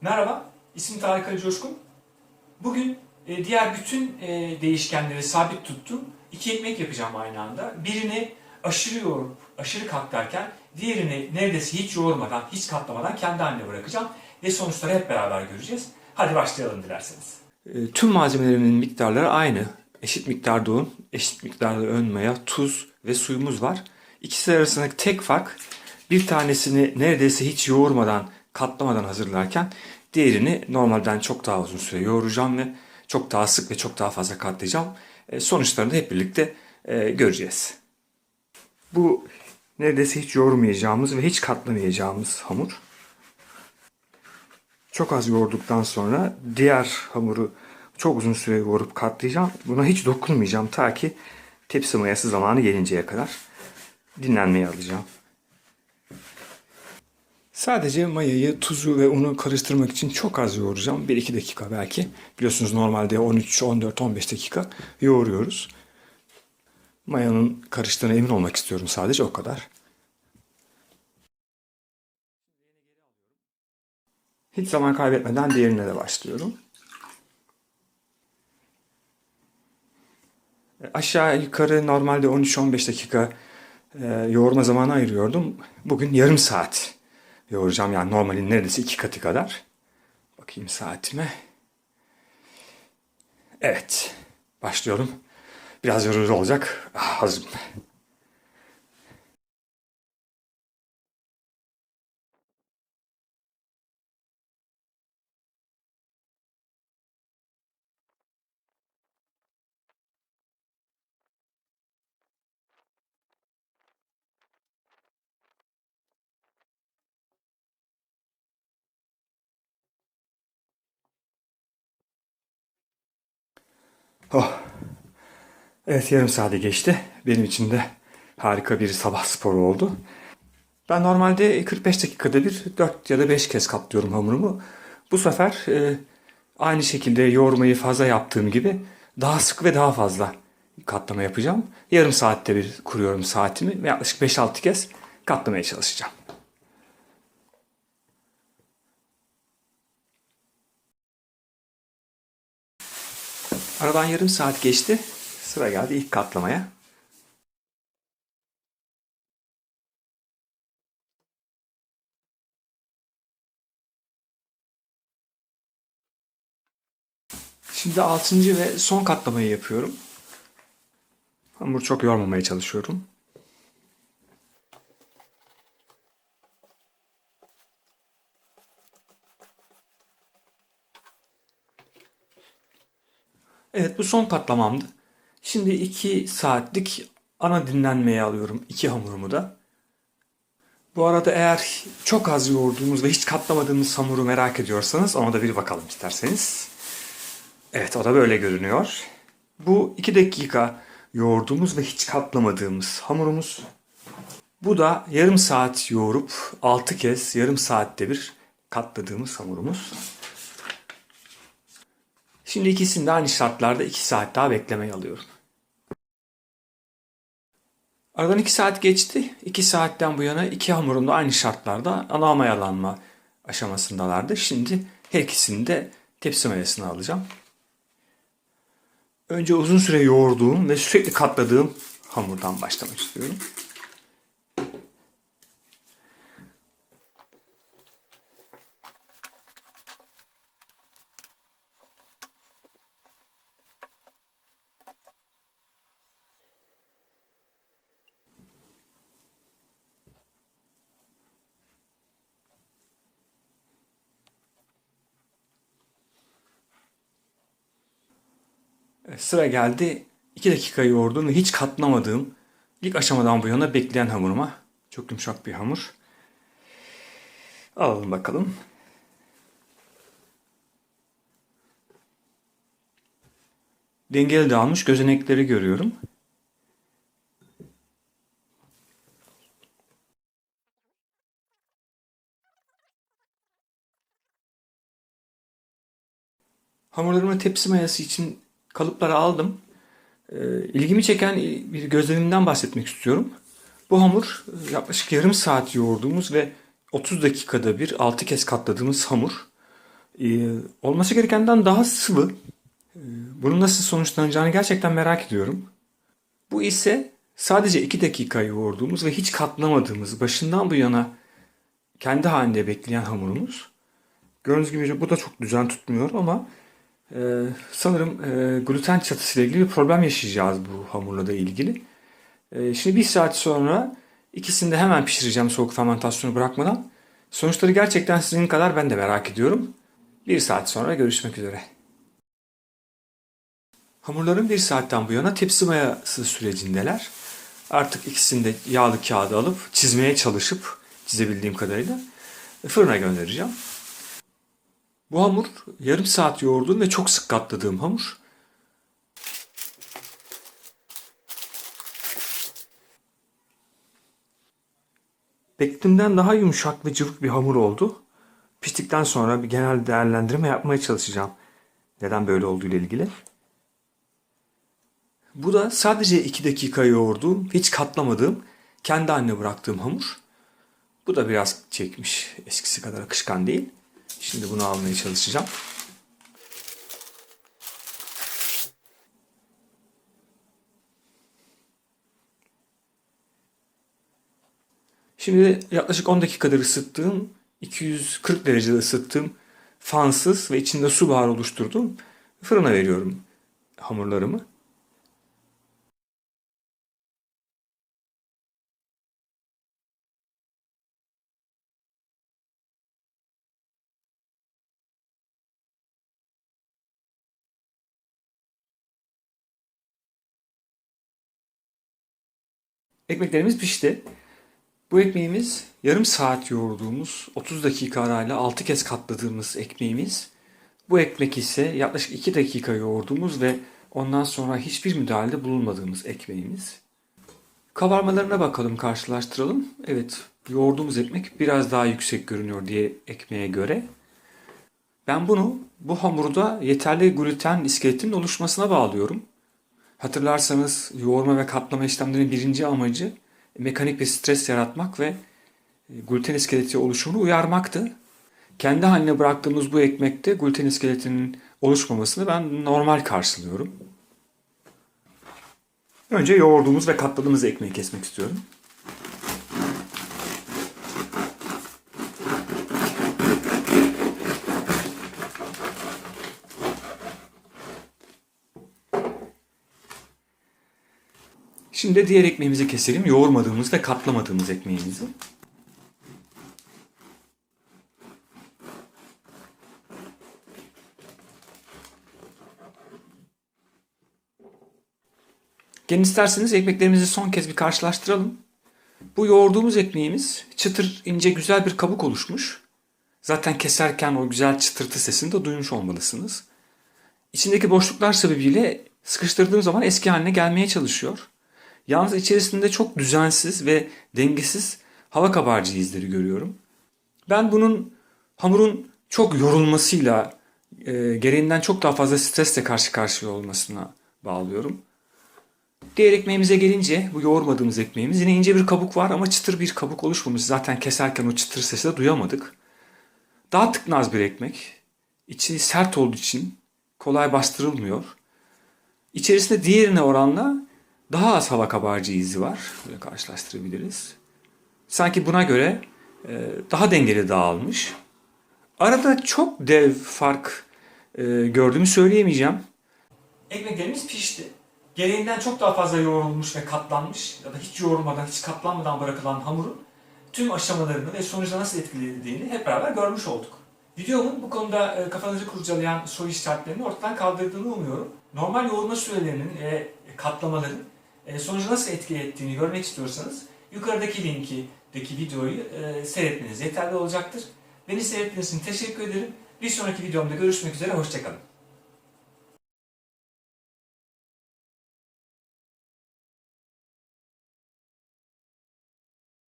Merhaba, ismim Tarık Ali Coşkun. Bugün diğer bütün değişkenleri sabit tuttum. İki ekmek yapacağım aynı anda. Birini aşırı yoğurup aşırı katlarken diğerini neredeyse hiç yoğurmadan, hiç katlamadan kendi haline bırakacağım. Ve sonuçları hep beraber göreceğiz. Hadi başlayalım dilerseniz. Tüm malzemelerimin miktarları aynı. Eşit miktarda un, eşit miktarda ön maya, tuz ve suyumuz var. İkisi arasındaki tek fark bir tanesini neredeyse hiç yoğurmadan, katlamadan hazırlarken diğerini normalden çok daha uzun süre yoğuracağım ve çok daha sık ve çok daha fazla katlayacağım. Sonuçlarını da hep birlikte göreceğiz. Bu neredeyse hiç yoğurmayacağımız ve hiç katlamayacağımız hamur. Çok az yoğurduktan sonra diğer hamuru çok uzun süre yoğurup katlayacağım. Buna hiç dokunmayacağım ta ki tepsi mayası zamanı gelinceye kadar dinlenmeye alacağım. Sadece mayayı, tuzu ve unu karıştırmak için çok az yoğuracağım. 1-2 dakika belki. Biliyorsunuz normalde 13, 14, 15 dakika yoğuruyoruz. Mayanın karıştığına emin olmak istiyorum sadece o kadar. Hiç zaman kaybetmeden diğerine de başlıyorum. Aşağı yukarı normalde 13-15 dakika yoğurma zamanı ayırıyordum. Bugün yarım saat yoğuracağım. Yani normalin neredeyse 2 katı kadar. Bakayım saatime. Evet. Başlıyorum. Biraz yorucu olacak. Hazırım. Oh. Evet, yarım saate geçti. Benim için de harika bir sabah sporu oldu. Ben normalde 45 dakikada bir 4 ya da 5 kez katlıyorum hamurumu. Bu sefer aynı şekilde yoğurmayı fazla yaptığım gibi daha sık ve daha fazla katlama yapacağım. Yarım saatte bir kuruyorum saatimi ve yaklaşık 5-6 kez katlamaya çalışacağım. Aradan yarım saat geçti. Sıra geldi ilk katlamaya. Şimdi 6. ve son katlamayı yapıyorum. Hamuru çok yormamaya çalışıyorum. Evet, bu son katlamamdı. Şimdi 2 saatlik ana dinlenmeye alıyorum iki hamurumu da. Bu arada eğer çok az yoğurduğumuz ve hiç katlamadığımız hamuru merak ediyorsanız ona da bir bakalım isterseniz. Evet, o da böyle görünüyor. Bu 2 dakika yoğurduğumuz ve hiç katlamadığımız hamurumuz. Bu da yarım saat yoğurup 6 kez yarım saatte bir katladığımız hamurumuz. Şimdi ikisini de aynı şartlarda 2 saat daha beklemeye alıyorum. Aradan 2 saat geçti. 2 saatten bu yana iki hamurum da aynı şartlarda ana mayalanma aşamasındalardı. Şimdi her ikisini de tepsi mayasına alacağım. Önce uzun süre yoğurduğum ve sürekli katladığım hamurdan başlamak istiyorum. Sıra geldi 2 dakika yoğurduğum ve hiç katlamadığım ilk aşamadan bu yana bekleyen hamuruma. Çok yumuşak bir hamur. Alalım bakalım. Dengeli dağılmış gözenekleri görüyorum. Hamurlarımı tepsi mayası için kalıplara aldım. İlgimi çeken bir gözlemimden bahsetmek istiyorum. Bu hamur yaklaşık yarım saat yoğurduğumuz ve 30 dakikada bir 6 kez katladığımız hamur. Olması gerekenden daha sıvı. Bunun nasıl sonuçlanacağını gerçekten merak ediyorum. Bu ise sadece 2 dakika yoğurduğumuz ve hiç katlamadığımız, başından bu yana kendi halinde bekleyen hamurumuz. Gördüğünüz gibi bu da çok düzen tutmuyor ama sanırım gluten çatısıyla ilgili bir problem yaşayacağız bu hamurla da ilgili. Şimdi 1 saat sonra ikisini de hemen pişireceğim soğuk fermentasyonu bırakmadan. Sonuçları gerçekten sizin kadar ben de merak ediyorum. 1 saat sonra görüşmek üzere. Hamurların 1 saatten bu yana tepsi mayası sürecindeler. Artık ikisini de yağlı kağıda alıp çizmeye çalışıp çizebildiğim kadarıyla fırına göndereceğim. Bu hamur yarım saat yoğurduğum ve çok sık katladığım hamur. Beklediğimden daha yumuşak ve cıvık bir hamur oldu. Piştikten sonra bir genel değerlendirme yapmaya çalışacağım. Neden böyle olduğu ile ilgili. Bu da sadece 2 dakika yoğurduğum, hiç katlamadığım, kendi haline bıraktığım hamur. Bu da biraz çekmiş. Eskisi kadar akışkan değil. Şimdi bunu almaya çalışacağım. Şimdi yaklaşık 10 dakikadır ısıttığım, 240 derecede ısıttığım fansız ve içinde su buharı oluşturduğum fırına veriyorum hamurlarımı. Ekmeklerimiz pişti. Bu ekmeğimiz yarım saat yoğurduğumuz, 30 dakika arayla 6 kez katladığımız ekmeğimiz. Bu ekmek ise yaklaşık 2 dakika yoğurduğumuz ve ondan sonra hiçbir müdahalede bulunmadığımız ekmeğimiz. Kabarmalarına bakalım, karşılaştıralım. Evet, yoğurduğumuz ekmek biraz daha yüksek görünüyor diye ekmeğe göre. Ben bunu bu hamurda yeterli gluten iskeletinin oluşmasına bağlıyorum. Hatırlarsanız yoğurma ve katlama işlemlerinin birinci amacı mekanik bir stres yaratmak ve gluten iskeleti oluşumunu uyarmaktı. Kendi haline bıraktığımız bu ekmekte gluten iskeletinin oluşmamasını ben normal karşılıyorum. Önce yoğurduğumuz ve katladığımız ekmeği kesmek istiyorum. Şimdi diğer ekmeğimizi keselim. Yoğurmadığımız ve katlamadığımız ekmeğimizi. Gelin isterseniz ekmeklerimizi son kez bir karşılaştıralım. Bu yoğurduğumuz ekmeğimiz çıtır, ince, güzel bir kabuk oluşmuş. Zaten keserken o güzel çıtırtı sesini de duymuş olmalısınız. İçindeki boşluklar sebebiyle sıkıştırdığım zaman eski haline gelmeye çalışıyor. Yalnız içerisinde çok düzensiz ve dengesiz hava kabarcığı izleri görüyorum. Ben bunun hamurun çok yorulmasıyla, gereğinden çok daha fazla stresle karşı karşıya olmasına bağlıyorum. Diğer ekmeğimize gelince, bu yoğurmadığımız ekmeğimiz, yine ince bir kabuk var ama çıtır bir kabuk oluşmamış. Zaten keserken o çıtır sesi de duyamadık. Daha tıknaz bir ekmek. İçi sert olduğu için kolay bastırılmıyor. İçerisinde diğerine oranla daha az hava kabarcığı izi var. Böyle karşılaştırabiliriz. Sanki buna göre daha dengeli dağılmış. Arada çok dev fark gördüğümü söyleyemeyeceğim. Ekmeklerimiz pişti. Gereğinden çok daha fazla yoğrulmuş ve katlanmış ya da hiç yoğrulmadan, hiç katlanmadan bırakılan hamurun tüm aşamalarını ve sonuçta nasıl etkilediğini hep beraber görmüş olduk. Videomun bu konuda kafanızı kurcalayan soru işaretlerini ortadan kaldırdığını umuyorum. Normal yoğurma sürelerinin ve katlamaların sonucu nasıl etki ettiğini görmek istiyorsanız yukarıdaki linkteki videoyu seyretmeniz yeterli olacaktır. Beni seyrettiğiniz için teşekkür ederim. Bir sonraki videomda görüşmek üzere, hoşçakalın.